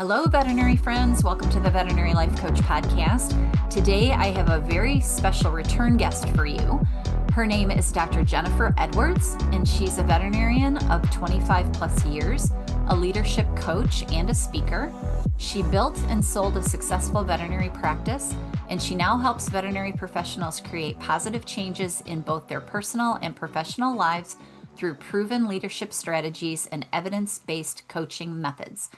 Hello, veterinary friends. Welcome to the Veterinary Life Coach podcast. Today, I have a very special return guest for you. Her name is Dr. Jennifer Edwards, and she's a veterinarian of 25 plus years, a leadership coach, and a speaker. She built and sold a successful veterinary practice, and she now helps veterinary professionals create positive changes in both their personal and professional lives through proven leadership strategies and evidence-based coaching methods.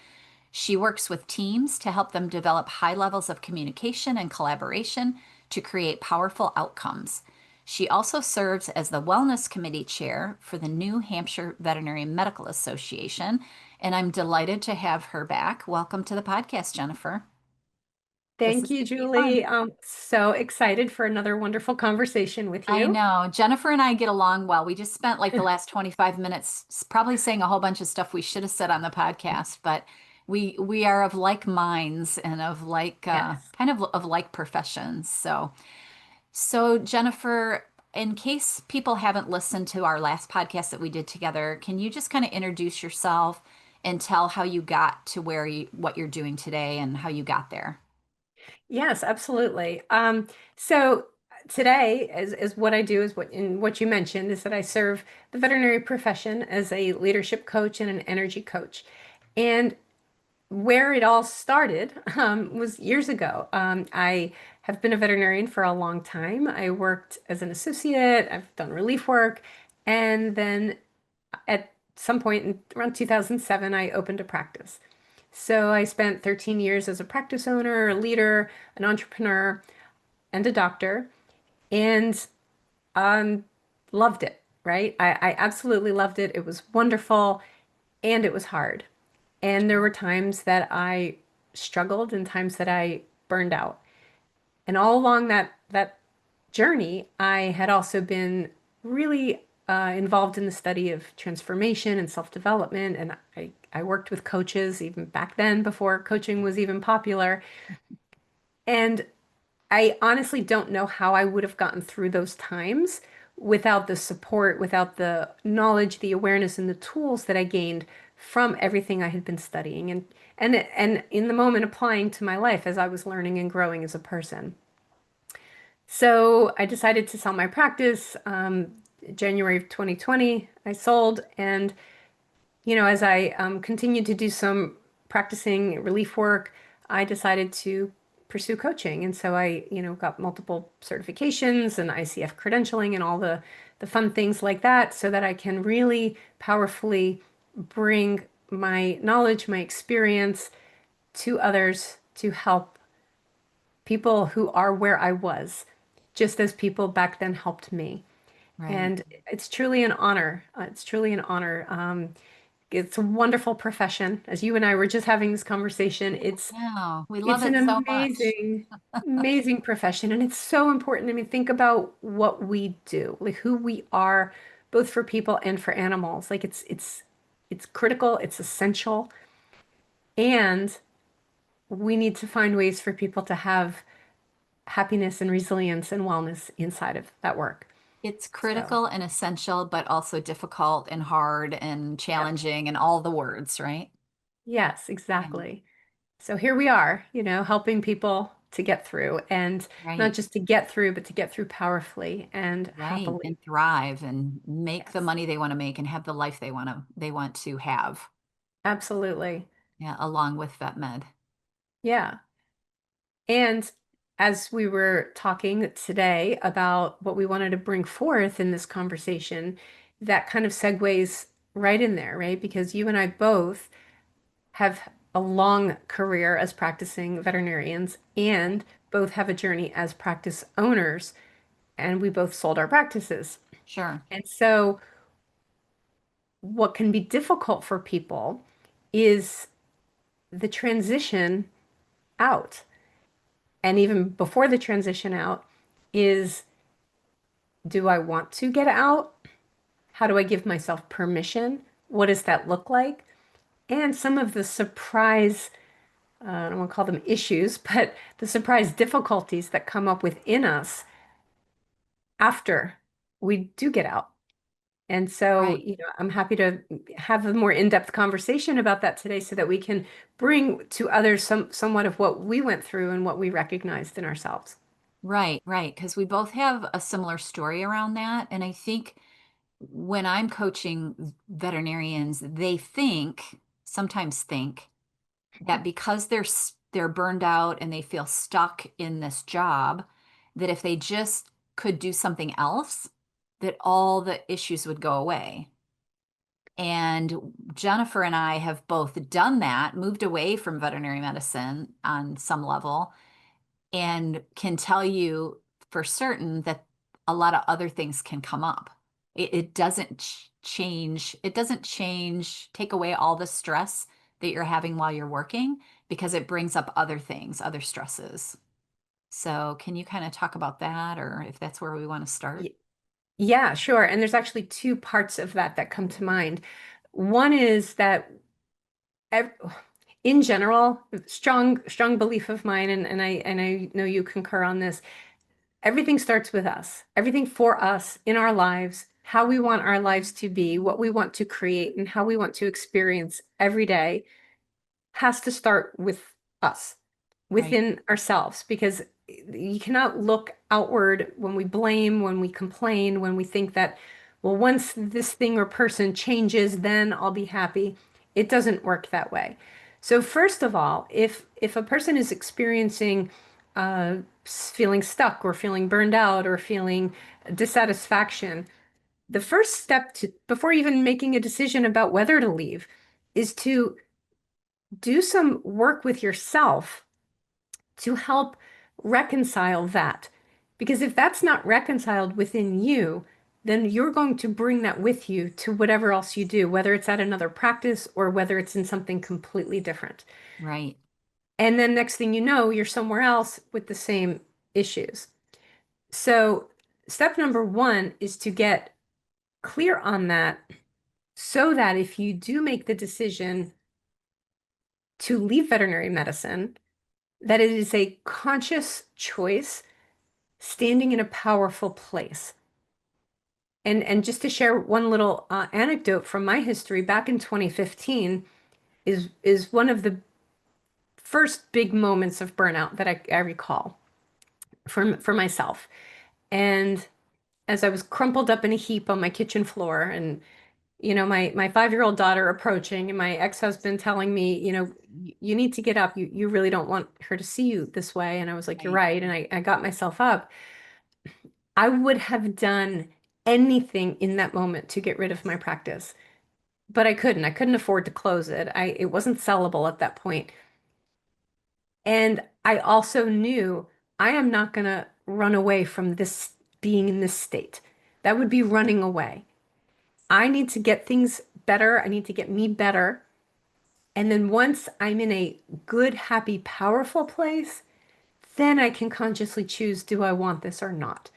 She works with teams to help them develop high levels of communication and collaboration to create powerful outcomes. She also serves as the Wellness Committee Chair for the new Hampshire Veterinary Medical Association, and I'm delighted to have her back. Welcome to the podcast, Jennifer. This Thank is you, going to be fun. Julie. I'm so excited for another wonderful conversation with I you. know. Jennifer and I get along well. We just spent like the last 25 minutes probably saying a whole bunch of stuff we should have said on the podcast, but we are of like minds and of like Yes. kind of like professions. So Jennifer, in case people haven't listened to our last podcast that we did together, can you just kind of introduce yourself and tell how you got to what you're doing today and how you got there? Yes, absolutely. So today is what I do is what you mentioned is that I serve the veterinary profession as a leadership coach and an energy coach. And where it all started was years ago. I have been a veterinarian for a long time. I worked as an associate, I've done relief work, and then at some point in around 2007, I opened a practice. So I spent 13 years as a practice owner, a leader, an entrepreneur, and a doctor, and um, loved it, right? I absolutely loved it. It was wonderful, and it was hard. And there were times that I struggled and times that I burned out. And all along that journey, I had also been really involved in the study of transformation and self-development. And I worked with coaches even back then before coaching was even popular. And I honestly don't know how I would have gotten through those times without the support, without the knowledge, the awareness, and the tools that I gained from everything I had been studying and in the moment applying to my life as I was learning and growing as a person. So I decided to sell my practice. January of 2020, I sold. And, as I continued to do some practicing relief work, I decided to pursue coaching. And so I, got multiple certifications and ICF credentialing and all the fun things like that so that I can really powerfully bring my knowledge, my experience to others to help people who are where I was, just as people back then helped me. Right. And it's truly an honor. It's truly an honor. It's a wonderful profession. As you and I were just having this conversation, Yeah, we love it's it an so much. amazing, amazing profession, and it's so important. I mean, think about what we do, like who we are, both for people and for animals. Like it's critical, it's essential, and we need to find ways for people to have happiness and resilience and wellness inside of that work. It's So, critical and essential, but also difficult and hard and yep. challenging and all the words, right? Yes, Yeah, exactly. So here we are, helping people to get through and not right, just to get through, but to get through powerfully and right. happily. And thrive and make the Yes, money they want to make and have the life they want to have. absolutely. Yeah, along with vet med. Yeah. And as we were talking today about what we wanted to bring forth in this conversation, that kind of segues right in there, right? Because you and I both have a long career as practicing veterinarians Right. and both have a journey as practice owners, and we both sold our practices. Sure. And so, what can be difficult for people is the transition out. And even before the transition out, is do I want to get out? How do I give myself permission? What does that look like? And some of the surprise, I don't want to call them issues, but the surprise difficulties that come up within us after we do get out. And so, Right. I'm happy to have a more in-depth conversation about that today so that we can bring to others somewhat of what we went through and what we recognized in ourselves. Right, right. Because we both have a similar story around that. And I think when I'm coaching veterinarians, they sometimes think that because they're burned out and they feel stuck in this job, that if they just could do something else, that all the issues would go away. And Jennifer and I have both done that, moved away from veterinary medicine on some level, and can tell you for certain that a lot of other things can come up. It doesn't change, it doesn't change, take away all the stress that you're having while you're working because it brings up other things, other stresses. So, can you kind of talk about that, or if that's where we want to start? Y- Yeah, sure. And there's actually two parts of that that come to mind. One is that ev- in general, strong belief of mine, and I know you concur on this. Everything starts with us. Everything for us in our lives, how we want our lives to be, what we want to create, and how we want to experience every day has to start with us, Right, within ourselves, because you cannot look outward when we blame, when we complain, when we think that, well, once this thing or person changes, then I'll be happy. It doesn't work that way. So first of all, if a person is experiencing feeling stuck or feeling burned out or feeling dissatisfaction, the first step to before even making a decision about whether to leave is to do some work with yourself to help reconcile that. Because if that's not reconciled within you, then you're going to bring that with you to whatever else you do, whether it's at another practice or whether it's in something completely different. right, And then next thing you know, you're somewhere else with the same issues. So, step number one is to get clear on that so that if you do make the decision to leave veterinary medicine, that it is a conscious choice standing in a powerful place. And just to share one little anecdote from my history, back in 2015 is one of the first big moments of burnout that I recall for myself. And as I was crumpled up in a heap on my kitchen floor, and my 5-year-old daughter approaching, and my ex-husband telling me, you need to get up. You really don't want her to see you this way. And I was like, you're right. right. And I got myself up. I would have done anything in that moment to get rid of my practice, but I couldn't. I couldn't afford to close it. It wasn't sellable at that point. And I also knew I am not going to run away from this being in this state. That would be running away. I need to get things better. I need to get me better. And then once I'm in a good, happy, powerful place, then I can consciously choose, do I want this or not?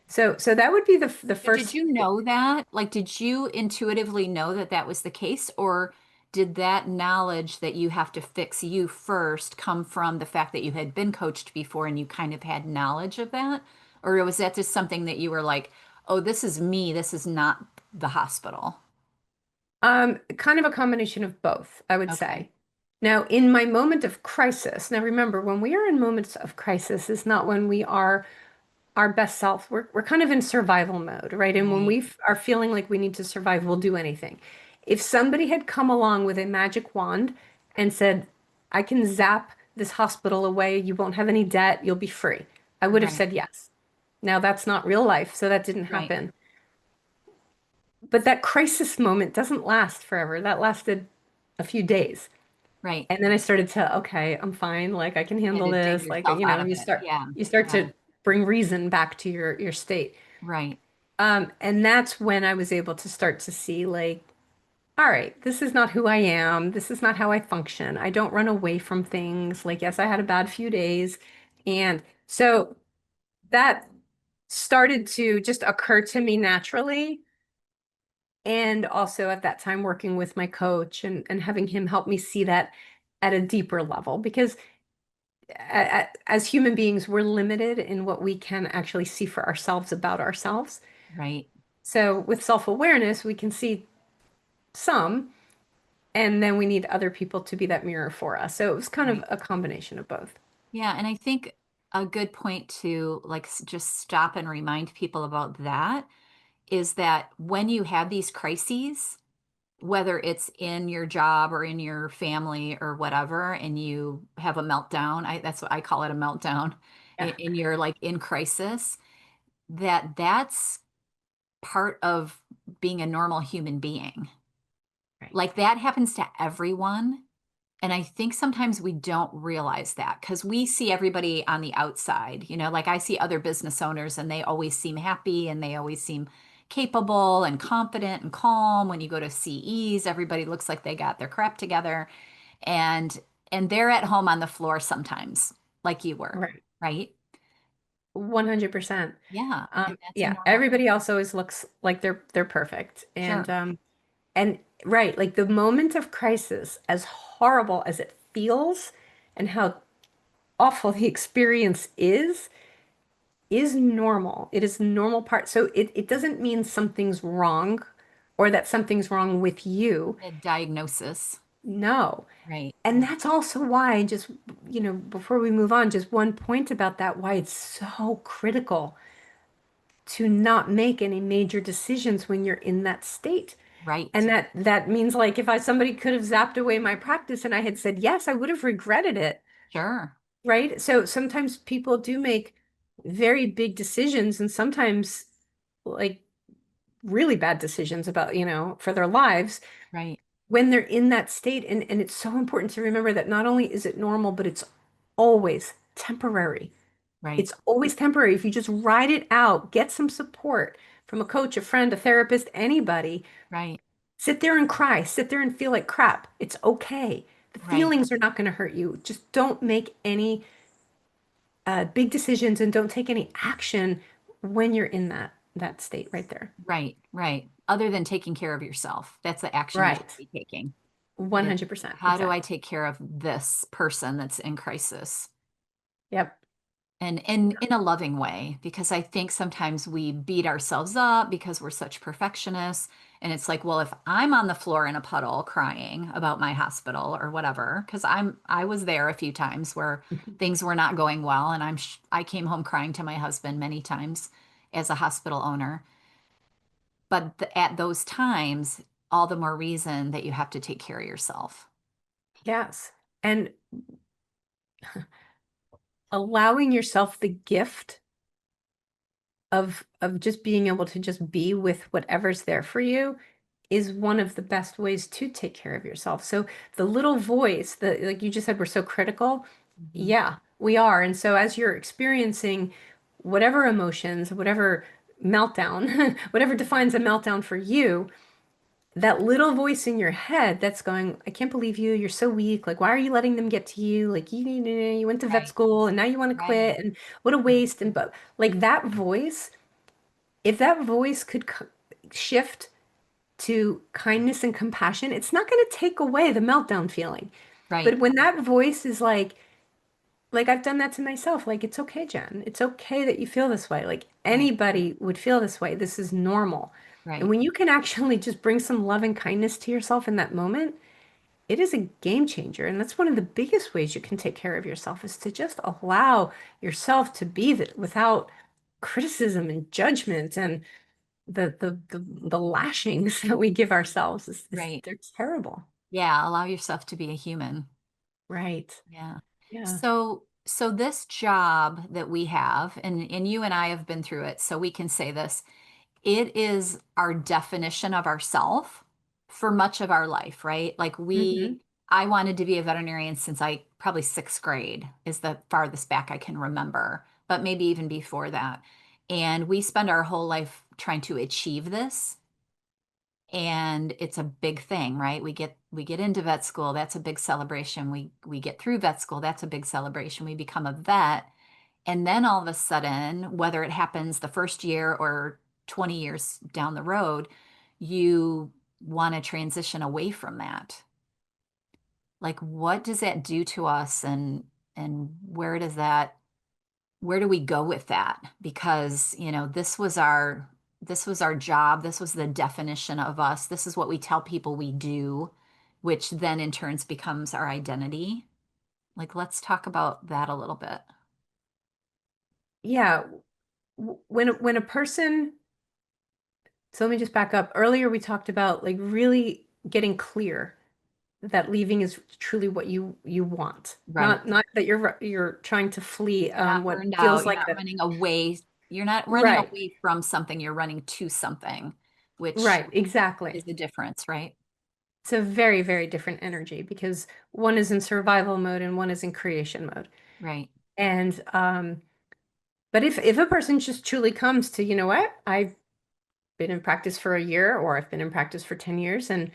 So that would be the So did first. you know that? Like, did you intuitively know that that was the case, or did that knowledge that you have to fix you first come from the fact that you had been coached before and you kind of had knowledge of that? Or was that just something that you were like, oh, this is me, this is not the hospital? Kind of a combination of both, I would Okay. say. Now, in my moment of crisis, now remember, when we are in moments of crisis, is not when we are our best self. We're kind of in survival mode, right? And when Right, we are feeling like we need to survive, we'll do anything. If somebody had come along with a magic wand and said, I can zap this hospital away, you won't have any debt, you'll be free, I would have right, said yes. Now, that's not real life, so that didn't right, happen. But that crisis moment doesn't last forever. That lasted a few days. right. And then I started to, okay, I'm fine. Like I can You had handle to dig this. Like, yourself out of you it. start Yeah, you start yeah, to bring reason back to your state. right, And that's when I was able to start to see like, all right, this is not who I am. This is not how I function. I don't run away from things. Like, yes, I had a bad few days. And so that started to just occur to me naturally. And also at that time working with my coach and having him help me see that at a deeper level because as human beings we're limited in what we can actually see for ourselves about ourselves. right. So with self-awareness, we can see some, and then we need other people to be that mirror for us. So it was kind of Right. a combination of both. Yeah, and I think a good point to like just stop and remind people about that is that when you have these crises, whether it's in your job or in your family or whatever, and you have a meltdown, that's what I call it, a meltdown, Yeah. and you're like in crisis, that's part of being a normal human being. Right. Like that happens to everyone. And I think sometimes we don't realize that because we see everybody on the outside. Like I see other business owners and they always seem happy and they always seem capable and confident and calm. When you go to CEs, everybody looks like they got their crap together and they're at home on the floor sometimes, like you were, Right. right? 100%. Yeah. And that's a Yeah, normal thing. everybody else always looks like they're perfect. Sure. And right, like the moment of crisis, as horrible as it feels and how awful the experience is normal. It is a normal part. So it doesn't mean something's wrong or that something's wrong with you. A diagnosis. No. Right. And Right. that's also why, just, before we move on, just one point about that, why it's so critical to not make any major decisions when you're in that state. Right. And that means like if somebody could have zapped away my practice and I had said yes, I would have regretted it, Sure. right? So sometimes people do make very big decisions and sometimes like really bad decisions about, for their lives Right. when they're in that state. And it's so important to remember that not only is it normal, but it's always temporary. Right. It's always temporary. If you just ride it out, get some support from a coach, a friend, a therapist, anybody. Right. Sit there and cry. Sit there and feel like crap. It's okay. The Right. feelings are not going to hurt you. Just don't make any big decisions and don't take any action when you're in that state right there. Right, right. Other than taking care of yourself. That's the action you should Right. be taking. Is 100%. how do I Exactly. take care of this person that's in crisis? Yep. And in a loving way, because I think sometimes we beat ourselves up because we're such perfectionists. And it's like, well, if I'm on the floor in a puddle crying about my hospital or whatever, because I was there a few times where things were not going well, and I came home crying to my husband many times as a hospital owner. But at those times, all the more reason that you have to take care of yourself. Yes. And allowing yourself the gift of just being able to just be with whatever's there for you is one of the best ways to take care of yourself. So the little voice that, like you just said, we're so critical. Mhm. Yeah, we are. And so as you're experiencing whatever emotions, whatever meltdown, whatever defines a meltdown for you, that little voice in your head that's going, I can't believe you. You're so weak. Like, why are you letting them get to you? Like, you went to vet Right, school and now you want to right, quit and what a waste. And but like that voice, if that voice could shift to kindness and compassion, it's not going to take away the meltdown feeling. right, But when that voice is like I've done that to myself, like it's okay, Jen. It's okay that you feel this way. Like right, anybody would feel this way. This is normal. And right, when you can actually just bring some love and kindness to yourself in that moment, it is a game changer. And that's one of the biggest ways you can take care of yourself is to just allow yourself to be that without criticism and judgment and the lashings that we give ourselves is right. they're terrible. Yeah, allow yourself to be a human. Right. Yeah. Yeah. So this job that we have, and you and I have been through it, so we can say this, it is our definition of ourself for much of our life, right? Hmm. I wanted to be a veterinarian since I probably sixth grade is the farthest back I can remember, but maybe even before that. And we spend our whole life trying to achieve this. And it's a big thing, right? We get into vet school, that's a big celebration. We get through vet school, that's a big celebration. We become a vet, and then all of a sudden, whether it happens the first year or 20 years down the road, you want to transition away from that. Like what does that do to us, and where do we go with that? Because, this was our this was our job. This was the definition of us. This is what we tell people we do, which then in turns becomes our identity. Like, let's talk about that a little bit. Yeah, when a person, so let me just back up. Earlier we talked about like really getting clear that leaving is truly what you want. Right. Not that you're trying to flee You're not what burned feels out. You're like not the running away. You're not running right, away from something. You're running to something, which right, exactly. is the difference, right? It's a very, very different energy because one is in survival mode and one is in creation mode. Right. And but if a person just truly comes to, you know what, I've been in practice for a year or I've been in practice for 10 years and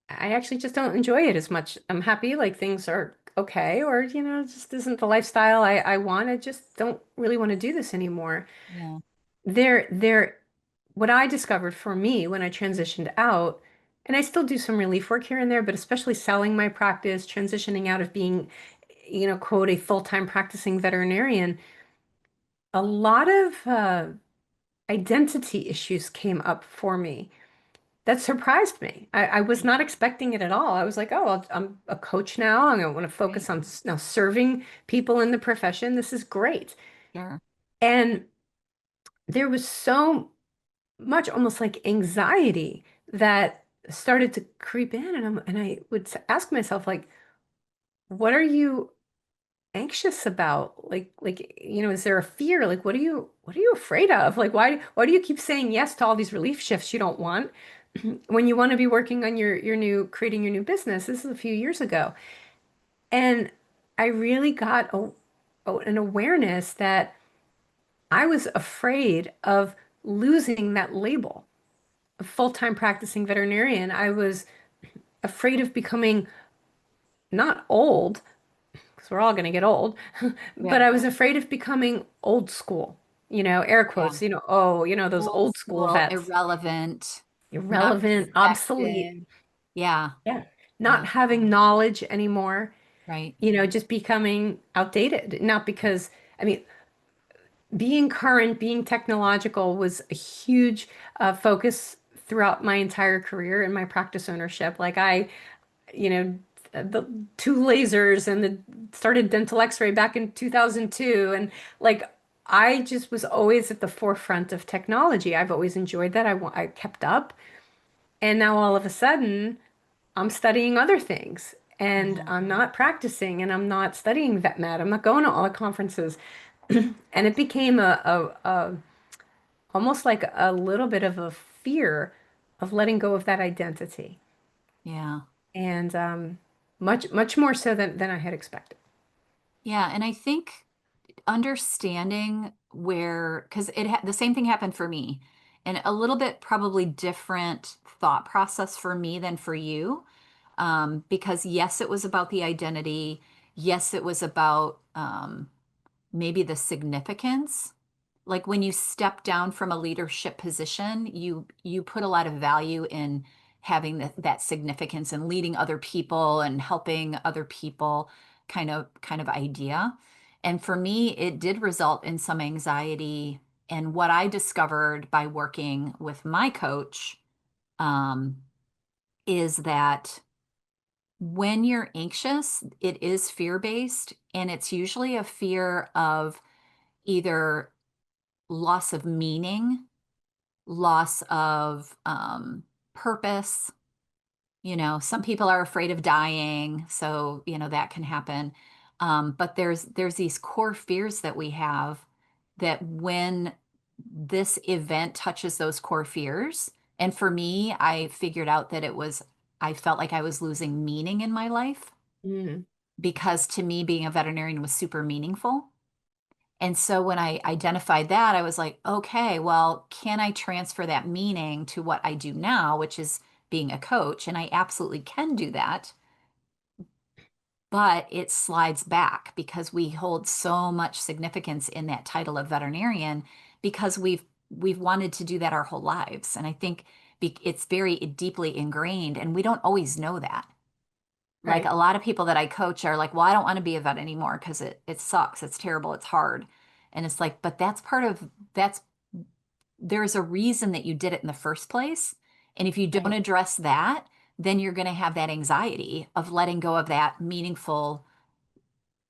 I actually just don't enjoy it as much. I'm happy, like things are okay, or it just isn't the lifestyle I want. I just don't really want to do this anymore. Yeah. There, what I discovered for me when I transitioned out, and I still do some relief work here and there, but especially selling my practice, transitioning out of being, quote, a full-time practicing veterinarian, a lot of identity issues came up for me. That surprised me. I was not expecting it at all. I was like, oh, I'm a coach now. I want to Right. focus on now serving people in the profession. This is great. Sure. And there was so much almost like anxiety that started to creep in. And I would ask myself, like, what are you anxious about? Is there a fear? Like, what are you afraid of? Like, why do you keep saying yes to all these relief shifts you don't want when you want to be working on creating your new business? This is a few years ago. And I really got an awareness that I was afraid of losing that label of full-time practicing veterinarian. I was afraid of becoming not old, because we're all going to get old, but Yeah. I was afraid of becoming old school, air Yeah. quotes, oh, those Old old school school, vets, irrelevant, not irrelevant, obsolete. respected. Yeah. Yeah. Not Yeah. having knowledge anymore, Right. just becoming outdated. Not because, I mean, being current, being technological was a huge focus throughout my entire career in my practice ownership. Like you know, the two lasers and the started dental x-ray back in 2002. And like, I just was always at the forefront of technology. I've always enjoyed that. I kept up. And now all of a sudden, I'm studying other things and Yeah. I'm not practicing and I'm not studying vet med. I'm not going to all the conferences. And it became almost like a little bit of a fear of letting go of that identity. Yeah. And much, much more so than I had expected. Yeah. And I think understanding where, because the same thing happened for me, and a little bit probably different thought process for me than for you. Because yes, it was about the identity. Yes, it was about maybe the significance. Like when you step down from a leadership position, you put a lot of value in having that significance and leading other people and helping other people kind of idea. And for me, it did result in some anxiety. And what I discovered by working with my coach um, is that when you're anxious, it is fear-based, and it's usually a fear of either loss of meaning, loss of purpose. Some people are afraid of dying, so that can happen. But there's these core fears that we have that when this event touches those core fears, and for me, I figured out that I felt like I was losing meaning in my life Mm, because to me, being a veterinarian was super meaningful. And so when I identified that, I was like, okay, well, can I transfer that meaning to what I do now, which is being a coach? And I absolutely can do that, but it slides back because we hold so much significance in that title of veterinarian because we've wanted to do that our whole lives. And I think it's very deeply ingrained, and we don't always know that. Like right. a lot of people that I coach are like, well, I don't want to be a vet anymore because it sucks. It's terrible. It's hard. And it's like, but that's there's a reason that you did it in the first place. And if you don't Right. address that, then you're going to have that anxiety of letting go of that meaningful,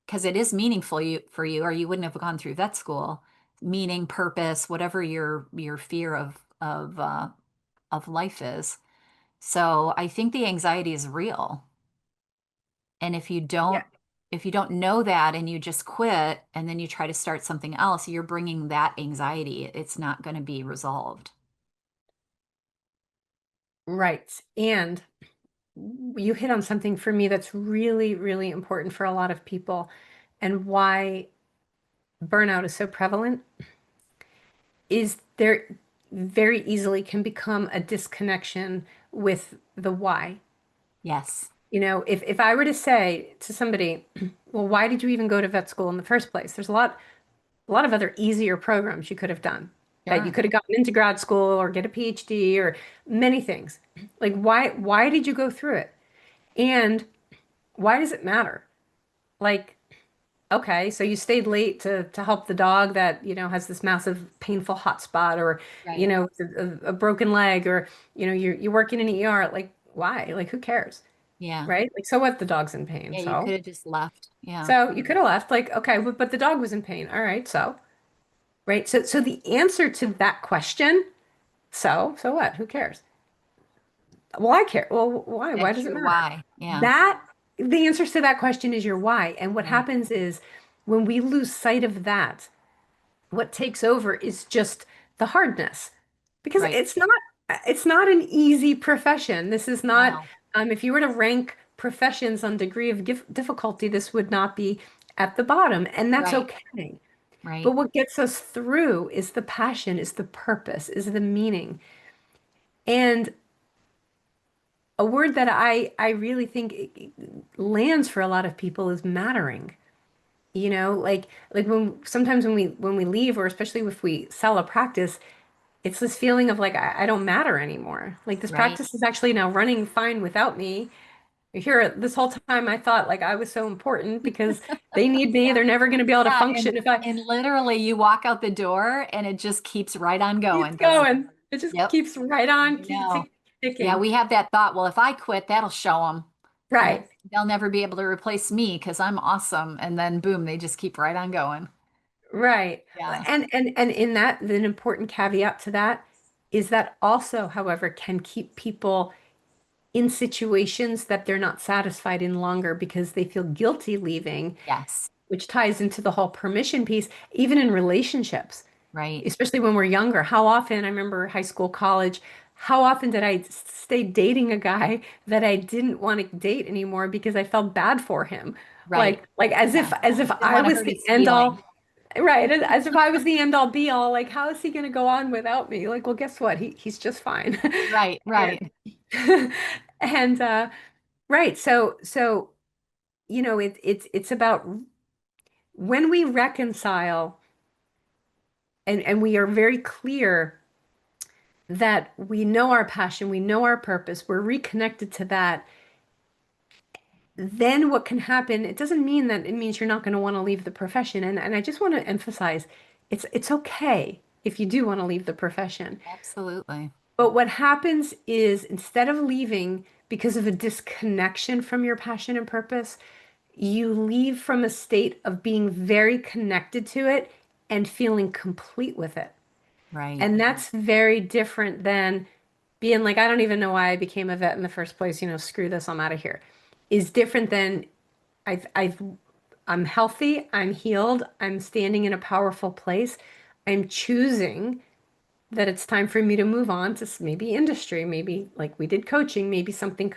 because it is meaningful for you, or you wouldn't have gone through vet school, meaning, purpose, whatever your fear of life is. So I think the anxiety is real. And Yeah. if you don't know that and you just quit and then you try to start something else, you're bringing that anxiety. It's not going to be resolved. Right. And you hit on something for me that's really, really important for a lot of people and why burnout is so prevalent is there very easily can become a disconnection with the why. Yes. If I were to say to somebody, well, why did you even go to vet school in the first place? There's a lot of other easier programs you could have done that you Sure. could have gotten into grad school or get a PhD or many things. Like why did you go through it? And why does it matter? Like, okay, so you stayed late to help the dog that, has this massive painful hot spot or, Right. a broken leg or, you're working in an ER. Like, why? Like, who cares? Yeah. Right? Like, so what? The dog's in pain. Yeah, you So, could have just left. Yeah. so you could have left. Like, okay, but the dog was in pain. All right. So, right. So the answer to that question, so what? Who cares? Well, I care. Well, why? Why That's does it your matter? why. Yeah. That the answers to that question is your why. And what Right. happens is when we lose sight of that, what takes over is just the hardness. Because Right. it's not an easy profession. This is not No. if you were to rank professions on degree of difficulty, this would not be at the bottom, and that's Right. okay. But Right. what gets us through is the passion, is the purpose, is the meaning. And a word that I really think lands for a lot of people is mattering. Like when sometimes when we leave, or especially if we sell a practice, it's this feeling of like I don't matter anymore. Like this Right. practice is actually now running fine without me. Here, this whole time I thought like I was so important because they need me. Yeah. They're never going to be able to Yeah. And function if I and literally you walk out the door and it just keeps right on keep going because going. It just yep. keeps right on, I know. Yeah, ticking. we have that thought, well, if I quit, that'll show them. Right. They'll never be able to replace me because I'm awesome. And then boom, they just keep right on going. Right. Yeah. And in that, the important caveat to that is that also, however, can keep people in situations that they're not satisfied in longer because they feel guilty leaving, Yes. which ties into the whole permission piece, even in relationships, Right. especially when we're younger. How often, I remember high school, college, how often did I stay dating a guy that I didn't want to date anymore because I felt bad for him? Like, Like yeah. as if Didn't I want to was hurt the his end feelings. all, right? As if I was the end all be all. Like, how is he going to go on without me? Like, well, guess what? He's just fine. Right, right, And, and right. So it's about when we reconcile and we are very clear that we know our passion, we know our purpose, we're reconnected to that, then what can happen, it doesn't mean that it means you're not going to want to leave the profession. And I just want to emphasize it's okay if you do want to leave the profession. absolutely. But what happens is instead of leaving because of a disconnection from your passion and purpose, you leave from a state of being very connected to it and feeling complete with it. Right, And that's very different than being like, I don't even know why I became a vet in the first place. Screw this, I'm out of here. Is different than I'm healthy, I'm healed, I'm standing in a powerful place. I'm choosing that it's time for me to move on to maybe industry, maybe like we did coaching, maybe something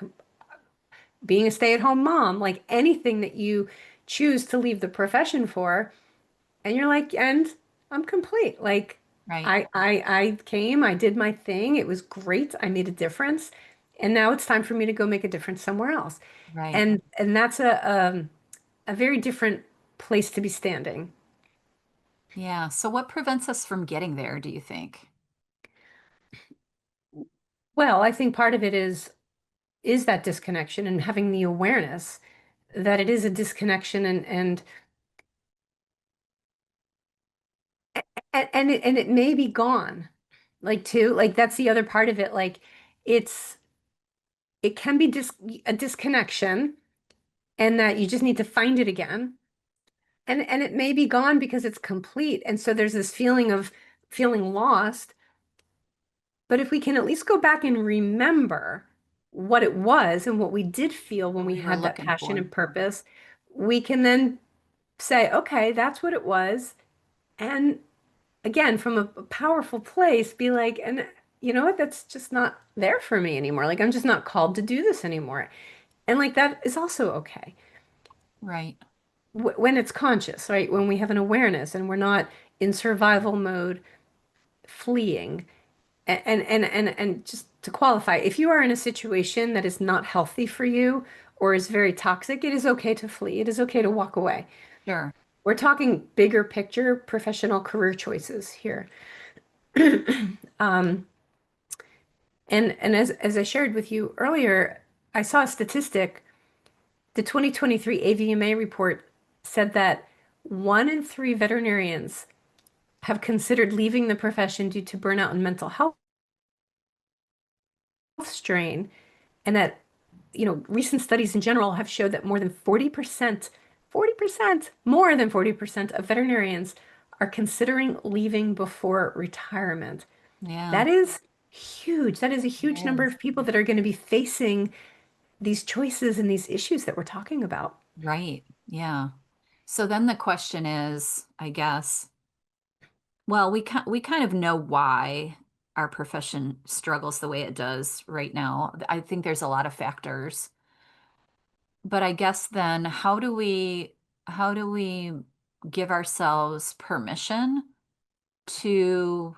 being a stay-at-home mom, like anything that you choose to leave the profession for, and you're like, and I'm complete. Like right, I came, I did my thing. It was great. I made a difference. And now it's time for me to go make a difference somewhere else. right. And that's a very different place to be standing. Yeah. So what prevents us from getting there, do you think? Well, I think part of it is that disconnection and having the awareness that it is a disconnection and it may be gone. Like too, like that's the other part of it. Like it's it can be a disconnection and that you just need to find it again. And it may be gone because it's complete. And so there's this feeling of feeling lost. But if we can at least go back and remember what it was and what we did feel when What we we were had that looking passion for. and purpose, we can then say, okay, that's what it was. And again, from a powerful place, be like, and you know what? That's just not there for me anymore. Like, I'm just not called to do this anymore. And like, that is also okay Right. when it's conscious, right? When we have an awareness and we're not in survival mode, fleeing. And just to qualify, if you are in a situation that is not healthy for you or is very toxic, it is okay to flee. It is okay to walk away. Sure. We're talking bigger picture professional career choices here. Um, and as I shared with you earlier, I saw a statistic. The 2023 AVMA report said that 1 in 3 veterinarians have considered leaving the profession due to burnout and mental health strain, and that recent studies in general have showed that more than 40%, more than 40% of veterinarians are considering leaving before retirement. Yeah. That is huge. That is a It huge number is. of people that are going to be facing these choices and these issues that we're talking about. Right. Yeah. So then the question is, I guess, well, we kind of know why our profession struggles the way it does right now. I think there's a lot of factors. But I guess then how do we give ourselves permission to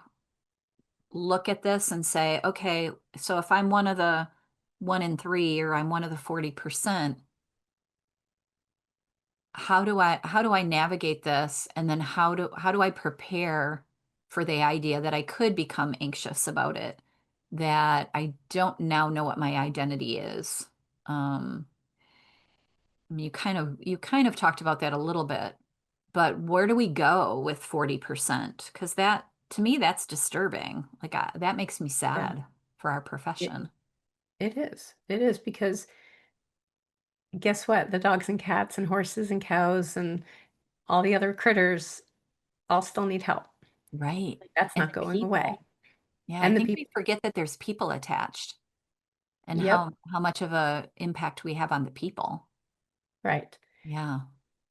look at this and say, okay, so if I'm one of the 1 in 3 or I'm one of the 40%, how do I navigate this? And then how do I prepare for the idea that I could become anxious about it, that I don't now know what my identity is? Um, you kind of talked about that a little bit, but where do we go with 40%? Because that to me that's disturbing. Like that makes me Yeah, sad for our it, profession. it is. It is because guess what? The dogs and cats and horses and cows and all the other critters all still need help. Right. Like, that's And not the going away. people. Yeah, I And the think we people, forget that there's people attached and yep, how much of a impact we have on the people. right. Yeah.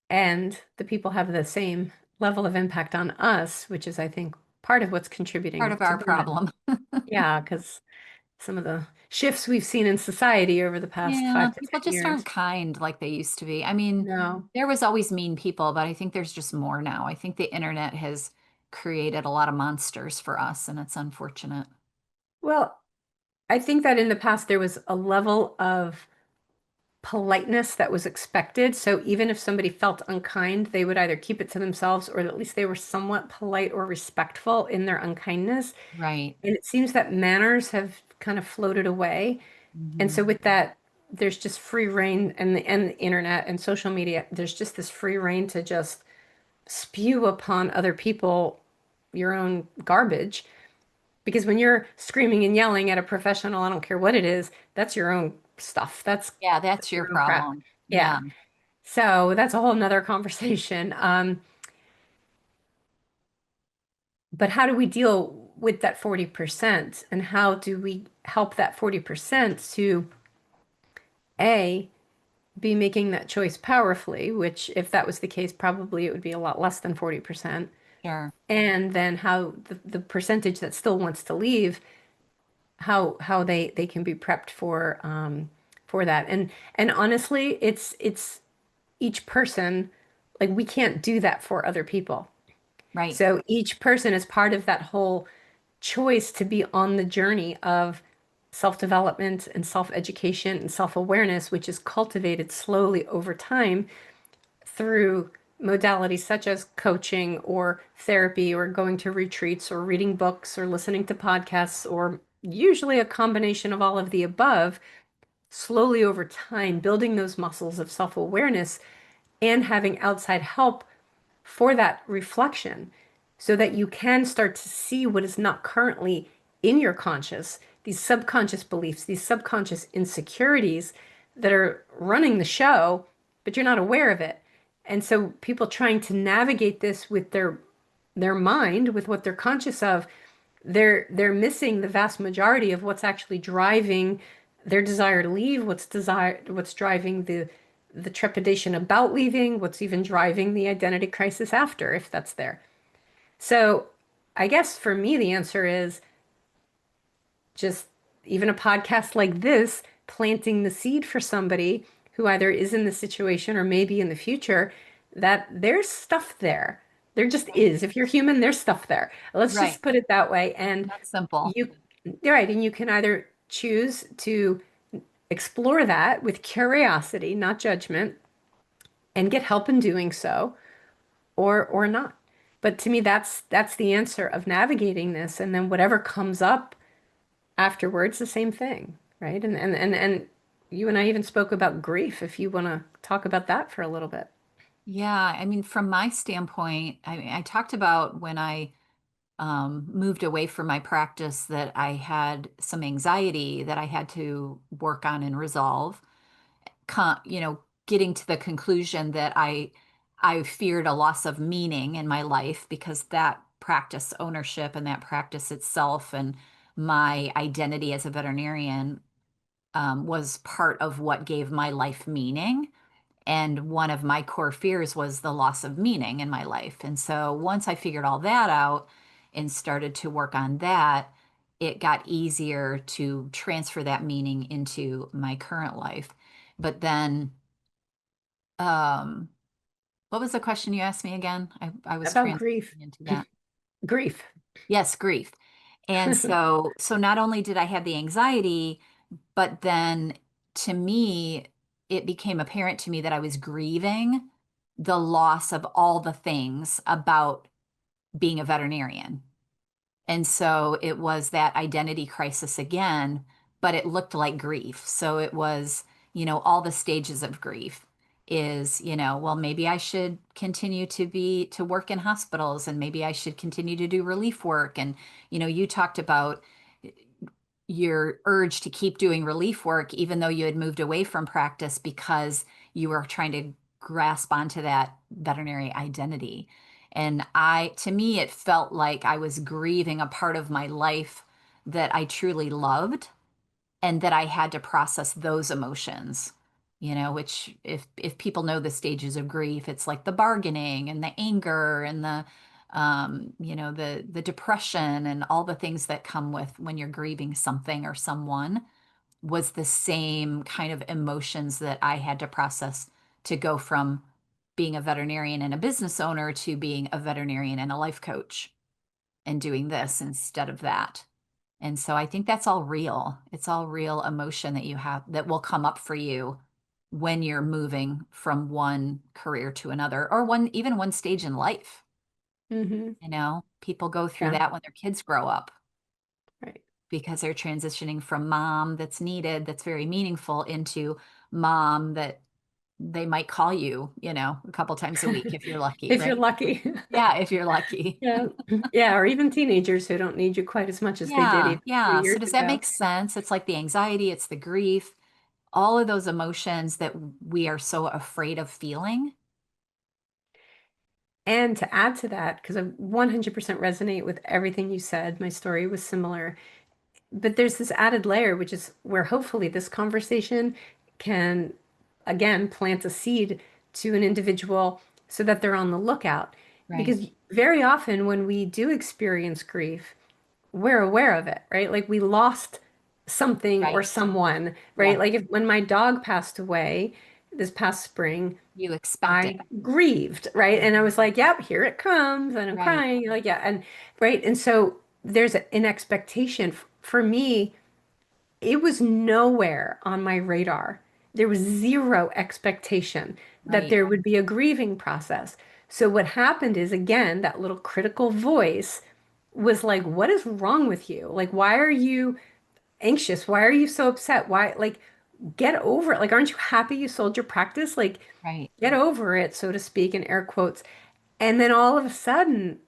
And the people have the same level of impact on us, which is, I think, part of what's Part contributing of to our burnout. problem. Yeah, because some of the shifts we've seen in society over the past Yeah, five to people 10 just aren't years. kind like they used to be. I mean, No. there was always mean people, but I think there's just more now. I think the internet has created a lot of monsters for us, and it's unfortunate. Well, I think that in the past there was a level of politeness that was expected. So even if somebody felt unkind, they would either keep it to themselves or at least they were somewhat polite or respectful in their unkindness. Right. And it seems that manners have kind of floated away. And Hmm. so with that, there's just free reign and the internet and social media. There's just this free reign to just spew upon other people your own garbage. Because when you're screaming and yelling at a professional, I don't care what it is, that's your own stuff. Yeah, that's That's your your own crap. problem. Yeah. Yeah. So that's a whole nother conversation. But how do we deal with that 40%? And how do we help that 40% to A, be making that choice powerfully, which if that was the case, probably it would be a lot less than 40%. Sure. And then how the percentage that still wants to leave, how they can be prepped for that. And honestly, it's each person, like we can't do that for other people. Right. So each person is part of that whole choice to be on the journey of self-development and self-education and self-awareness, which is cultivated slowly over time through modalities such as coaching or therapy or going to retreats or reading books or listening to podcasts or usually a combination of all of the above, slowly over time, building those muscles of self-awareness and having outside help for that reflection so that you can start to see what is not currently in your conscious, these subconscious beliefs, these subconscious insecurities that are running the show, but you're not aware of it. And so people trying to navigate this with their mind, with what they're conscious of, they're missing the vast majority of what's actually driving their desire to leave, what's driving the trepidation about leaving, what's even driving the identity crisis after, if that's there. So I guess for me, the answer is just even a podcast like this, planting the seed for somebody who either is in the situation or maybe in the future, that there's stuff there. There just Right. is. If you're human, there's stuff there. Let's Right. just put it that way. And That's simple. you, you're right. And you can either choose to explore that with curiosity, not judgment, and get help in doing so, or not. But to me, that's the answer of navigating this. And then whatever comes up afterwards, the same thing, right? And you and I even spoke about grief, if you want to talk about that for a little bit. Yeah, I mean, from my standpoint, I talked about when I moved away from my practice that I had some anxiety that I had to work on and resolve. Getting to the conclusion that I feared a loss of meaning in my life because that practice ownership and that practice itself and my identity as a veterinarian was part of what gave my life meaning. And one of my core fears was the loss of meaning in my life. And so once I figured all that out and started to work on that, it got easier to transfer that meaning into my current life. But then, um, what was the question you asked me again? I was About grief. transitioning into that. Grief. Yes, grief. And so not only did I have the anxiety, but then to me, it became apparent to me that I was grieving the loss of all the things about being a veterinarian. And so it was that identity crisis again, but it looked like grief. So it was, all the stages of grief is, well, maybe I should continue to work in hospitals and maybe I should continue to do relief work. And, you talked about your urge to keep doing relief work, even though you had moved away from practice because you were trying to grasp onto that veterinary identity. And to me, it felt like I was grieving a part of my life that I truly loved and that I had to process those emotions, which if people know the stages of grief, it's like the bargaining and the anger and the depression and all the things that come with when you're grieving something or someone was the same kind of emotions that I had to process to go from being a veterinarian and a business owner to being a veterinarian and a life coach and doing this instead of that. And so I think that's all real. It's all real emotion that you have that will come up for you when you're moving from one career to another or even one stage in life. Hmm. People go through Yeah, that when their kids grow up right. because they're transitioning from mom that's needed, that's very meaningful, into mom that they might call you, a couple times a week if you're lucky, If you're right? lucky. Yeah, if you're lucky. Yeah. Yeah, or even teenagers who don't need you quite as much as they did Yeah, even a few yeah. So years does that ago. make sense? It's like the anxiety, it's the grief, all of those emotions that we are so afraid of feeling. And to add to that, because I 100% resonate with everything you said, my story was similar. But there's this added layer, which is where hopefully this conversation can, again, plant a seed to an individual so that they're on the lookout. Right, Because very often when we do experience grief, we're aware of it, right? Like we lost something or right. someone, right? Yes. Like when my dog passed away this past spring, You expect it. I grieved, right? And I Mhm. was like, yep, here it comes. And I'm Right, crying. Like, yeah. And right. And so there's an expectation for me. It was nowhere on my radar. There was zero expectation that right, there would be a grieving process. So what happened is, again, that little critical voice was like, what is wrong with you? Like, why are you anxious? Why are you so upset? Why, like, get over it. Like, aren't you happy you sold your practice? Like, right. get over it, so to speak, in air quotes. And then all of a sudden,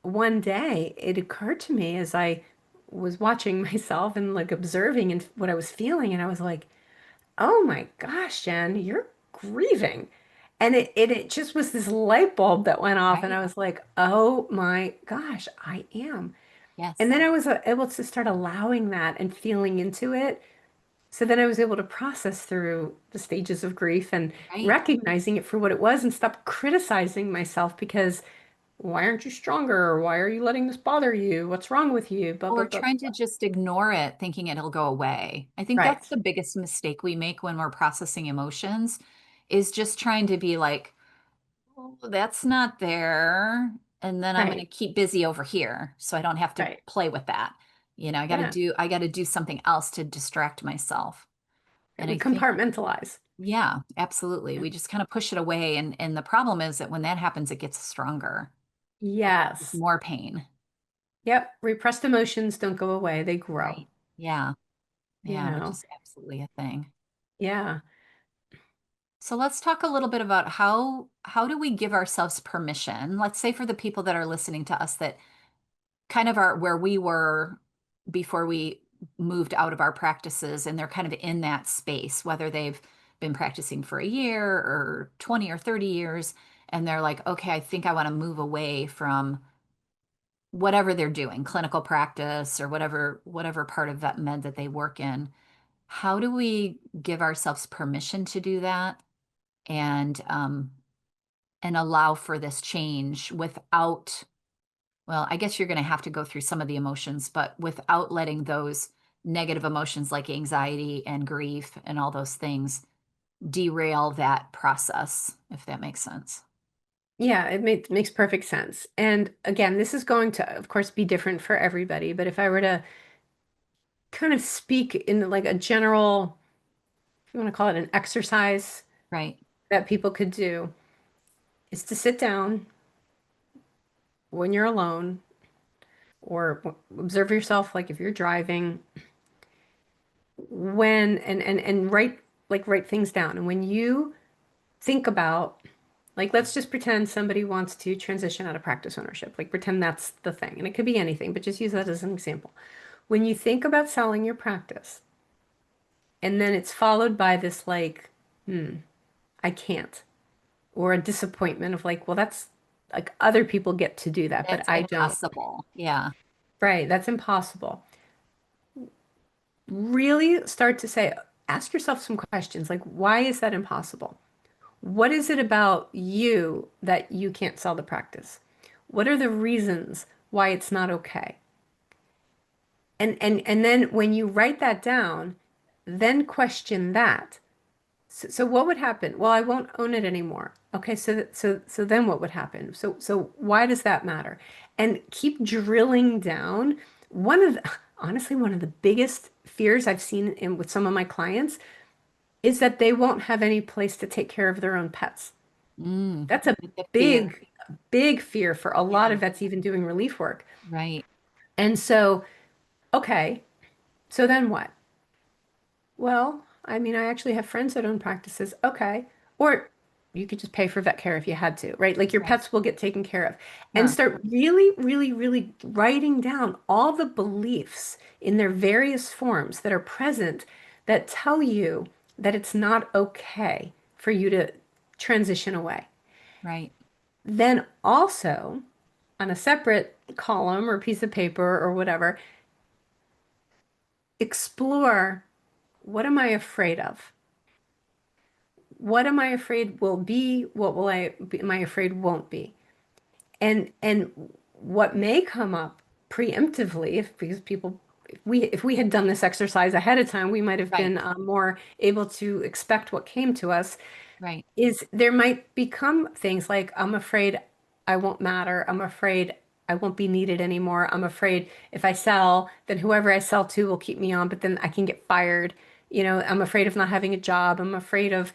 one day, it occurred to me as I was watching myself and like observing and what I was feeling. And I was like, oh my gosh, Jen, you're grieving. And it just was this light bulb that went off. And Right. I was like, oh my gosh, I am. And Yes. then I was able to start allowing that and feeling into it. So then I was able to process through the stages of grief and Right. recognizing it for what it was and stop criticizing myself because why aren't you stronger? Or why are you letting this bother you? What's wrong with you? Blah, Well, blah, we're blah. trying to just ignore it, thinking it'll go away. I think Right, that's the biggest mistake we make when we're processing emotions, is just trying to be like, oh, that's not there. And then I'm going to right, keep busy over here so I don't have to right. play with that. Yeah. I got to do something else to distract myself. Right. And We I think, compartmentalize. yeah, absolutely. Yeah. We just kind of push it away. And the problem is that when that happens, it gets stronger. It's Yes. more pain. Yep. Repressed emotions don't go away, they grow, Right. Yeah. you Yeah, which know. is absolutely a thing. Yeah. So let's talk a little bit about how do we give ourselves permission? Let's say for the people that are listening to us that kind of are where we were before we moved out of our practices and they're kind of in that space, whether they've been practicing for a year or 20 or 30 years, and they're like, okay, I think I want to move away from whatever they're doing, clinical practice or whatever part of vet med that they work in. How do we give ourselves permission to do that and allow for this change without, well, I guess you're going to have to go through some of the emotions, but without letting those negative emotions like anxiety and grief and all those things derail that process, if that makes sense. Yeah, makes perfect sense. And again, this is going to, of course, be different for everybody. But if I were to kind of speak in like a general, if you want to call it an exercise Right. that people could do, is to sit down when you're alone or observe yourself, like if you're driving, when and write things down. And when you think about, like, let's just pretend somebody wants to transition out of practice ownership. Like, pretend that's the thing. And it could be anything, but just use that as an example. When you think about selling your practice, and then it's followed by this, like, I can't, or a disappointment of, like, well, that's like other people get to do that, but That's I don't. impossible. Yeah. Right. That's impossible. Really start to say, ask yourself some questions like, why is that impossible? What is it about you that you can't sell the practice? What are the reasons why it's not okay? And then when you write that down, then question that. So what would happen? Well, I won't own it anymore. Okay, so then what would happen? So why does that matter? And keep drilling down. One of the, honestly, one of the biggest fears I've seen in with some of my clients is that they won't have any place to take care of their own pets. That's a With the fear. big, big fear for a lot Yeah. of vets even doing relief work. Right. And so, okay, so then what? Well, I mean, I actually have friends that own practices. Okay. Or you could just pay for vet care if you had to, right? Like your Right. pets will get taken care of. And Sure. start really, really, really writing down all the beliefs in their various forms that are present that tell you that it's not okay for you to transition away. Right. Then also, on a separate column or piece of paper or whatever, explore, what am I afraid of? What am I afraid will be? What will I be, am I afraid won't be? And what may come up preemptively, if because people, if we had done this exercise ahead of time, we might have Right. been more able to expect what came to us. Right. Is there might become things like, I'm afraid I won't matter. I'm afraid I won't be needed anymore. I'm afraid if I sell, then whoever I sell to will keep me on, but then I can get fired. I'm afraid of not having a job. I'm afraid of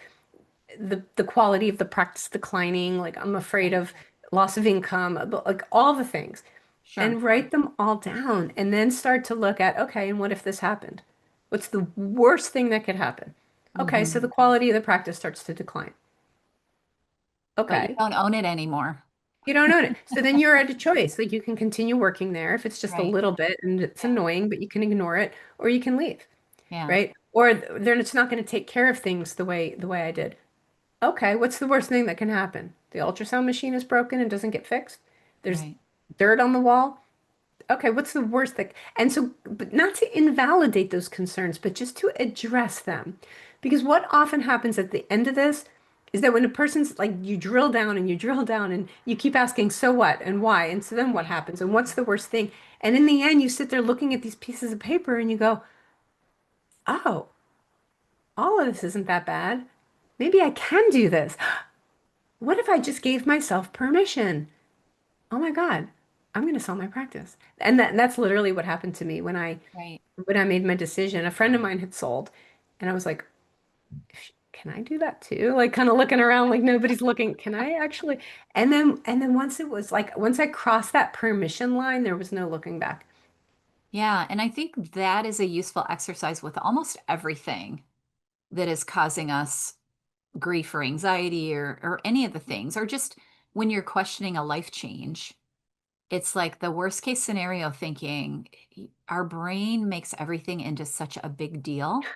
the quality of the practice declining. Like I'm afraid Right. of loss of income, like all the things. Sure. And write them all down and then start to look at, okay, and what if this happened? What's the worst thing that could happen? Okay, so Hmm. the quality of the practice starts to decline. But you Okay. don't own it anymore. You don't own it. So then you're at a choice. Like you can continue working there if it's just a Right. little bit and it's Yeah. annoying, but you can ignore it, or you can leave, Yeah. right? Or then it's not going to take care of things the way I did. Okay, what's the worst thing that can happen? The ultrasound machine is broken and doesn't get fixed. There's Right. dirt on the wall. Okay, what's the worst thing? And so, but not to invalidate those concerns, but just to address them. Because what often happens at the end of this is that when a person's like, you drill down and you drill down and you keep asking, so what and why? And so then what Right. happens? And what's the worst thing? And in the end, you sit there looking at these pieces of paper and you go, oh, all of this isn't that bad. Maybe I can do this. What if I just gave myself permission? Oh my God, I'm going to sell my practice. And that's literally what happened to me Right. when I made my decision. A friend of mine had sold, and I was like, can I do that too? Like kind of looking around like nobody's looking. Can I actually? And then once it was like once I crossed that permission line, there was no looking back. Yeah. And I think that is a useful exercise with almost everything that is causing us grief or anxiety or any of the things, or just when you're questioning a life change. It's like the worst case scenario thinking. Our brain makes everything into such a big deal.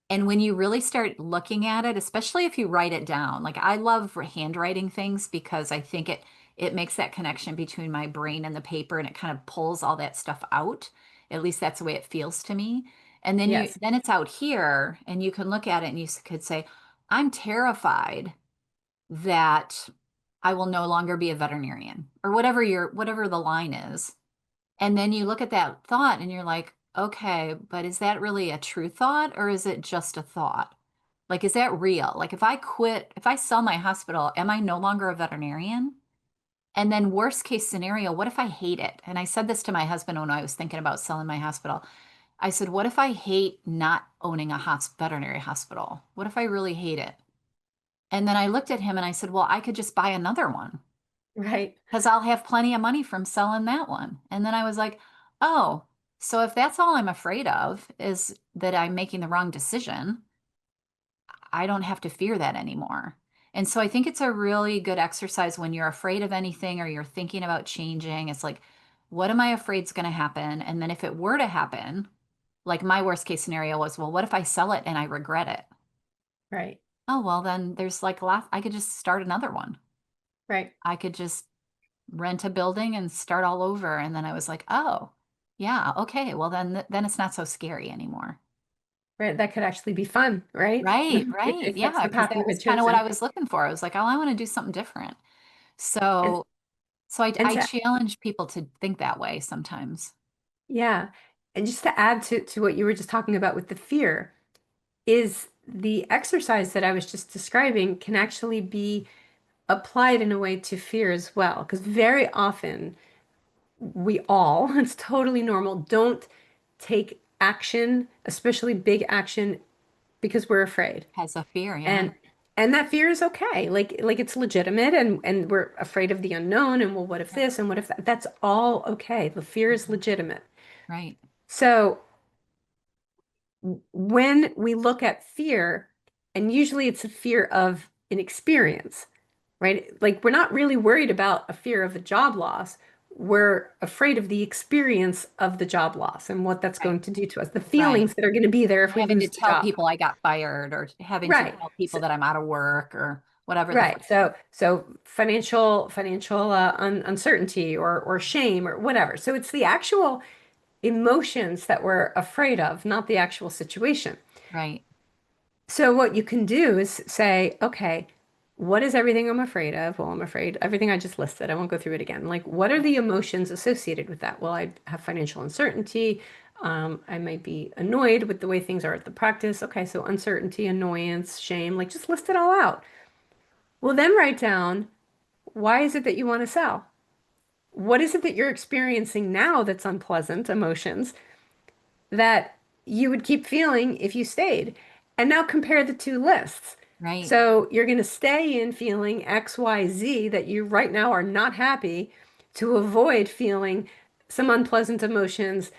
And when you really start looking at it, especially if you write it down, like I love handwriting things because I think it makes that connection between my brain and the paper and it kind of pulls all that stuff out. At least that's the way it feels to me. And Yes. then it's out here and you can look at it and you could say, I'm terrified that I will no longer be a veterinarian or whatever the line is. And then you look at that thought and you're like, okay, but is that really a true thought or is it just a thought? Like, is that real? Like, if I sell my hospital, am I no longer a veterinarian? And then, worst case scenario, what if I hate it? And I said this to my husband when I was thinking about selling my hospital. I said, what if I hate not owning a veterinary hospital? What if I really hate it? And then I looked at him and I said, well, I could just buy another one Right. because I'll have plenty of money from selling that one. And then I was like, oh, so if that's all I'm afraid of is that I'm making the wrong decision, I don't have to fear that anymore. And so I think it's a really good exercise when you're afraid of anything or you're thinking about changing. It's like, what am I afraid is going to happen? And then if it were to happen, like my worst case scenario was, well, what if I sell it and I regret it? Right. Oh, well, then there's like, I could just start another one. Right. I could just rent a building and start all over. And then I was like, oh, yeah, okay. Well, then it's not so scary anymore. Right. That could actually be fun, right? Right, right. If that's Yeah, the because path that you was had kind of what I chosen. was looking for. I was like, oh, I want to do something different. And So, and I to challenge people to think that way sometimes. yeah. And just to add to what you were just talking about with the fear, is the exercise that I was just describing can actually be applied in a way to fear as well. Because very often we all, it's totally normal, don't take action, especially big action, because we're afraid. Has a fear, yeah. And and that fear is okay. Like it's legitimate and we're afraid of the unknown and well, what if Right. this and what if that? That's all okay. The fear is Mhm. legitimate. Right. So when we look at fear, and usually it's a fear of an experience, right? Like we're not really worried about a fear of a job loss. We're afraid of the experience of the job loss and what that's Right. going to do to us, the Right. feelings that are going to be there if we Having to lose the tell job. people I got fired or having to Right. tell So, people that I'm out of work or whatever the right. So financial uncertainty or shame or whatever. So it's the actual emotions that we're afraid of, not the actual situation. right. So what you can do is say, okay, what is everything I'm afraid of? Well, I'm afraid everything I just listed. I won't go through it again. Like, what are Right. the emotions associated with that? Well, I have financial uncertainty. I might be annoyed with the way things are at the practice. Okay, so uncertainty, annoyance, shame, like just list it all out. Well, then write down why is it that you want to sell? What is it that you're experiencing now that's unpleasant emotions that you would keep feeling if you stayed? And now compare the two lists. Right. So you're going to stay in feeling X, Y, Z that you right now are not happy to avoid feeling some unpleasant emotions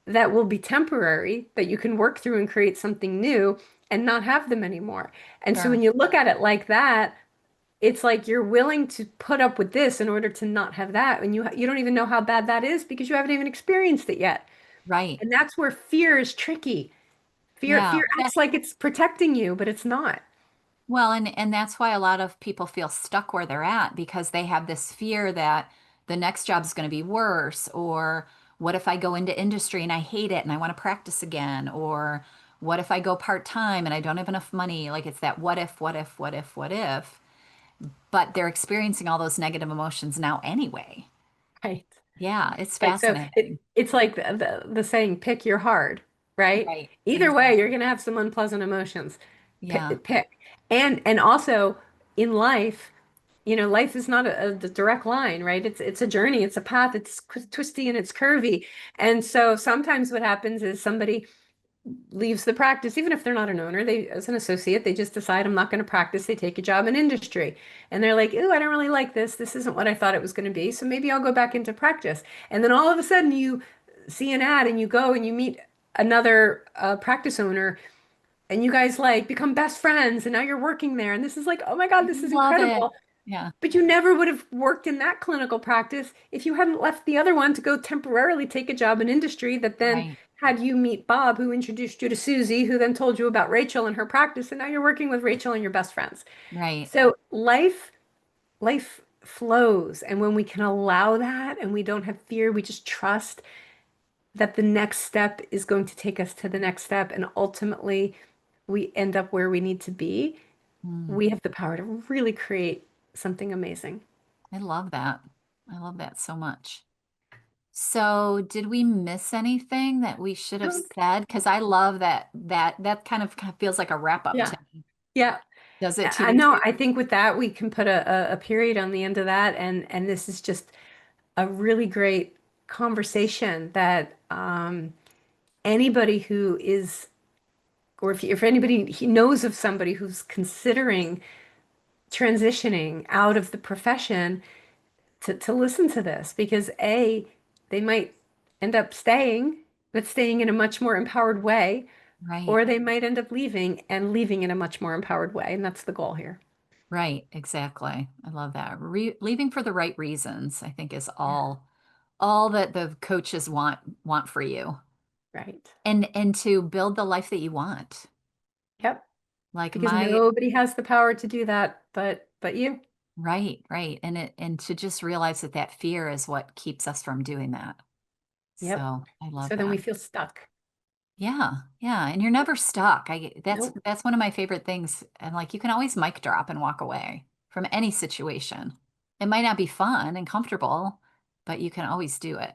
that will be temporary, that you can work through and create something new and not have them anymore. And so when Sure. you look at it like that, it's like you're willing to put up with this in order to not have that, and you don't even know how bad that is because you haven't even experienced it yet. Right. And that's where fear is tricky. Yeah. Fear acts like it's protecting you, but it's not. Well, and that's why a lot of people feel stuck where they're at because they have this fear that the next job is going to be worse, or what if I go into industry and I hate it and I want to practice again, or what if I go part-time and I don't have enough money? Like it's that what if, what if, what if, what if, but they're experiencing all those negative emotions now anyway. Right. Yeah, it's Like so fascinating. it's like the saying pick your hard, right? Right. Either way, you're Exactly. going to have some unpleasant emotions. Yeah. Pick. And also in life, life is not a direct line, right? It's a journey, it's a path, it's twisty and it's curvy. And so sometimes what happens is somebody leaves the practice, even if they're not an owner, they, as an associate, they just decide I'm not going to practice. They take a job in industry and they're like, "Ooh, I don't really like this. This isn't what I thought it was going to be. So maybe I'll go back into practice." And then all of a sudden you see an ad and you go and you meet another practice owner and you guys like become best friends and now you're working there. And this is like, oh my God, this is Love it. incredible. Yeah. But you never would have worked in that clinical practice if you hadn't left the other one to go temporarily take a job in industry that then Right. had you meet Bob, who introduced you to Susie, who then told you about Rachel and her practice, and now you're working with Rachel and your best friends. Right. So life flows, and when we can allow that and we don't have fear, we just trust that the next step is going to take us to the next step, and ultimately we end up where we need to be. Mm. We have the power to really create something amazing. I love that. I love that so much. So, did we miss anything that we should have said? Because I love that kind of feels like a wrap up Yeah. to me. Yeah. Does it to I you know. too? I think with that, we can put a period on the end of that. And this is just a really great conversation that anybody who is, or if anybody he knows of somebody who's considering transitioning out of the profession, to listen to this because they might end up staying, but staying in a much more empowered way, Right. or they might end up leaving and leaving in a much more empowered way. And that's the goal here. Right. Exactly. I love that. Leaving for the right reasons, I think is Yeah. all that the coaches want for you. Right. And to build the life that you want. Yep. Like Because my nobody has the power to do that but you. right, right. And to just realize that that fear is what keeps us from doing that. Yep. So, I love So then we that. feel stuck. Yeah, yeah, and you're never stuck. Nope. That's one of my favorite things. And like you can always mic drop and walk away from any situation. It might not be fun and comfortable, but you can always do it.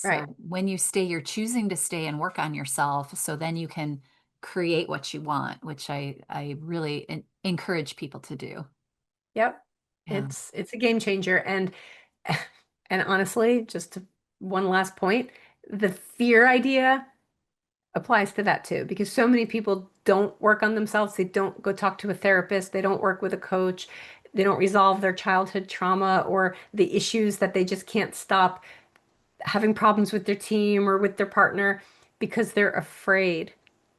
Right. So when you stay, you're choosing to stay and work on yourself so then you can create what you want, which I really encourage people to do. Yep. Yeah, It's a game changer. And honestly, one last point, the fear idea applies to that too, because so many people don't work on themselves. They don't go talk to a therapist. They don't work with a coach. They don't resolve their childhood trauma or the issues that they just can't stop having problems with their team or with their partner because they're afraid.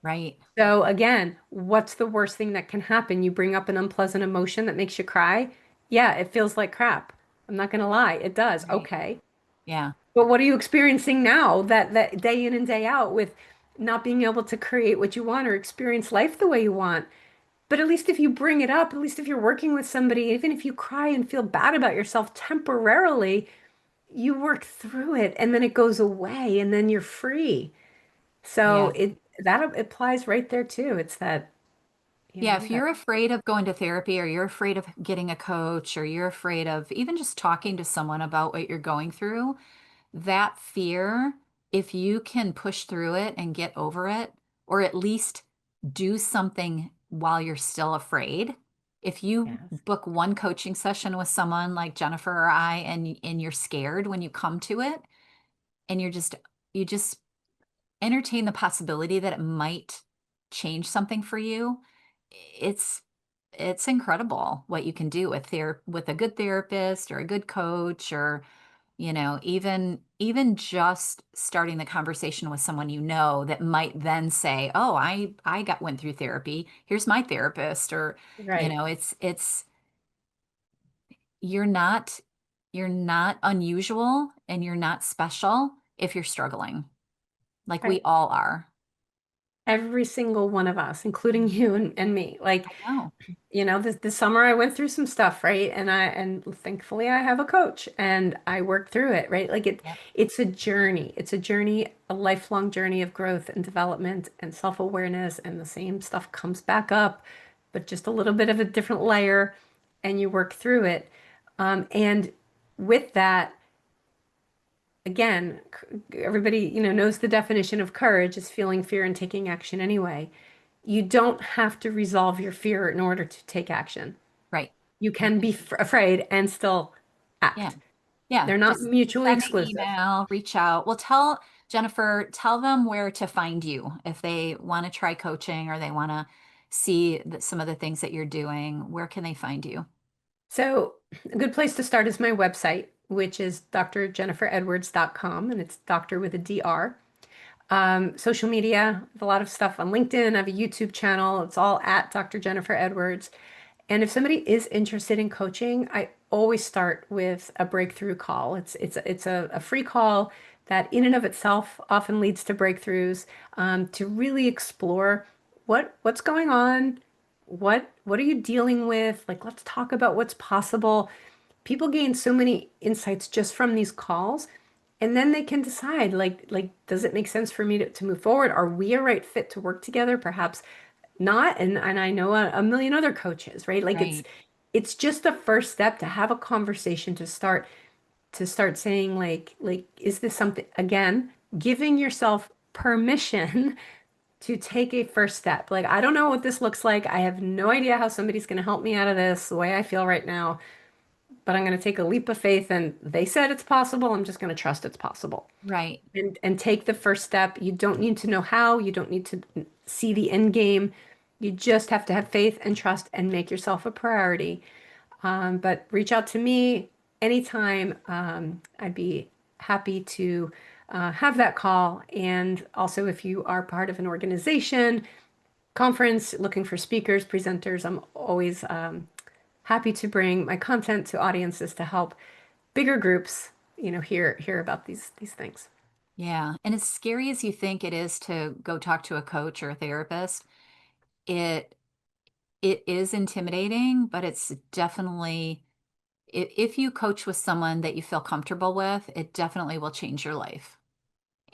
right, So again, what's the worst thing that can happen? You bring up an unpleasant emotion that makes you cry. Yeah, it feels like crap. I'm not gonna lie, it does. right. Okay. Yeah, But what are you experiencing now that day in and day out with not being able to create what you want or experience life the way you want? But at least if you bring it up, at least if you're working with somebody, even if you cry and feel bad about yourself temporarily, you work through it and then it goes away and then you're free. So yeah. it that applies right there too. It's that, Yeah, if that you're afraid of going to therapy or you're afraid of getting a coach or you're afraid of even just talking to someone about what you're going through, that fear, if you can push through it and get over it, or at least do something while you're still afraid, if you yes. book one coaching session with someone like Jennifer or I and you're scared when you come to it and you just entertain the possibility that it might change something for you, it's it's incredible what you can do with a good therapist or a good coach or even just starting the conversation with someone that might then say, "Oh, I got went through therapy. Here's my therapist." Or, Right. it's you're not you're not unusual and you're not special if you're struggling. Like we Right. all are. Every single one of us, including you and me. Like, I know. this summer I went through some stuff, right? And thankfully I have a coach and I worked through it, right? Like Yep. it's a journey. It's a journey, a lifelong journey of growth and development and self-awareness, and the same stuff comes back up, but just a little bit of a different layer, and you work through it. And with that, again, everybody, knows the definition of courage is feeling fear and taking action anyway. You don't have to resolve your fear in order to take action. Right. You can be afraid and still Yeah. act. Yeah. They're not Just mutually send an exclusive. email, reach out. Well, tell Jennifer, tell them where to find you if they want to try coaching or they want to see some of the things that you're doing. Where can they find you? So, a good place to start is my website, which is drjenniferedwards.com, and it's doctor with a DR. Social media, a lot of stuff on LinkedIn. I have a YouTube channel. It's all at Dr. Jennifer Edwards. And if somebody is interested in coaching, I always start with a breakthrough call. It's a free call that in and of itself often leads to breakthroughs, to really explore what's going on, what are you dealing with? Like, let's talk about what's possible. People gain so many insights just from these calls, and then they can decide, like, does it make sense for me to move forward? Are we a right fit to work together? Perhaps not. And I know a million other coaches, right? Like Right. it's just a first step to have a conversation, to start saying, like, is this something, again, giving yourself permission to take a first step. Like, I don't know what this looks like. I have no idea how somebody's going to help me out of this the way I feel right now, but I'm going to take a leap of faith, and they said it's possible. I'm just going to trust it's possible, Right. and take the first step. You don't need to know how, you don't need to see the end game. You just have to have faith and trust and make yourself a priority. But reach out to me anytime. I'd be happy to have that call. And also, if you are part of an organization, conference, looking for speakers, presenters, I'm always happy to bring my content to audiences to help bigger groups, hear about these things. Yeah. And as scary as you think it is to go talk to a coach or a therapist, it it is intimidating, but it's definitely if you coach with someone that you feel comfortable with, it definitely will change your life.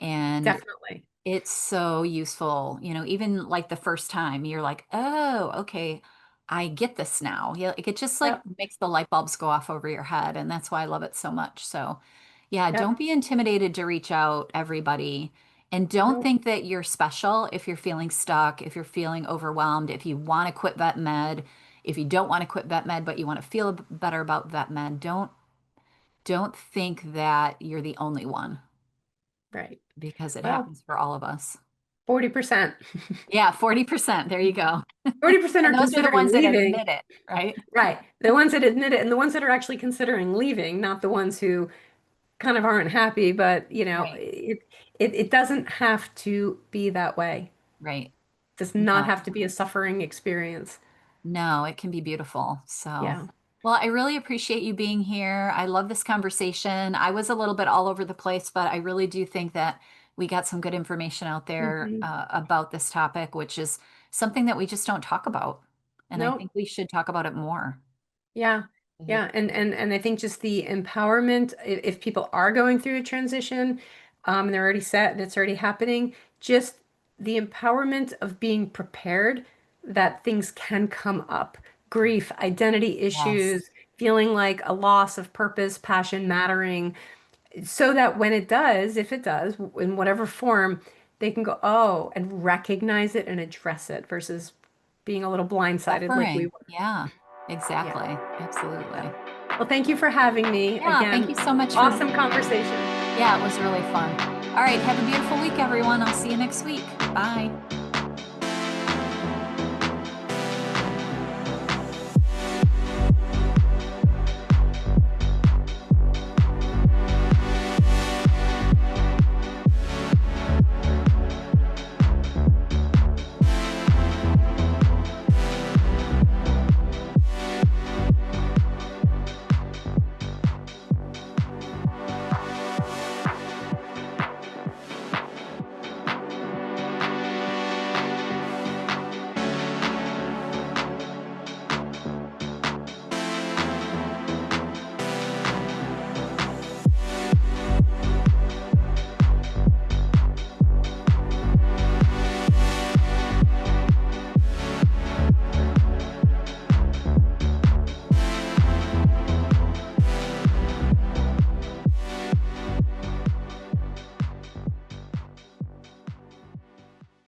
And Definitely. it's so useful, even like the first time you're like, oh, okay, I get this now. Yeah, like it just like Yep. makes the light bulbs go off over your head. And that's why I love it so much. So, yeah, Yep. don't be intimidated to reach out, everybody. And don't No. think that you're special if you're feeling stuck, if you're feeling overwhelmed, if you want to quit vet med, if you don't want to quit vet med, but you want to feel better about vet med. Don't think that you're the only one Right. because it Well, happens for all of us. 40%. Yeah, 40%. There you go. 40% And are those are the considering ones that leaving. admit it, right? Right. The ones that admit it, and the ones that are actually considering leaving, not the ones who kind of aren't happy, but Right, it doesn't have to be that way. right. It does not No, have to be a suffering experience. no, it can be beautiful. So, Yeah. well, I really appreciate you being here. I love this conversation. I was a little bit all over the place, but I really do think that we got some good information out there Hmm. about this topic, which is something that we just don't talk about. And I Nope. think we should talk about it more. Yeah. Mhm. Yeah. And I think just the empowerment, if people are going through a transition, and they're already set and it's already happening, just the empowerment of being prepared that things can come up. Grief, identity Yes. issues, feeling like a loss of purpose, passion, mattering, so that when it does, if it does, in whatever form, they can go, oh, and recognize it and address it versus being a little blindsided like we Suffering. were. Yeah, Yeah. exactly. Yeah. Absolutely. Well, thank you for having me. Yeah, thank Again, you so much for being awesome here. conversation. Yeah, it was really fun. All right, have a beautiful week, everyone. I'll see you next week. Bye.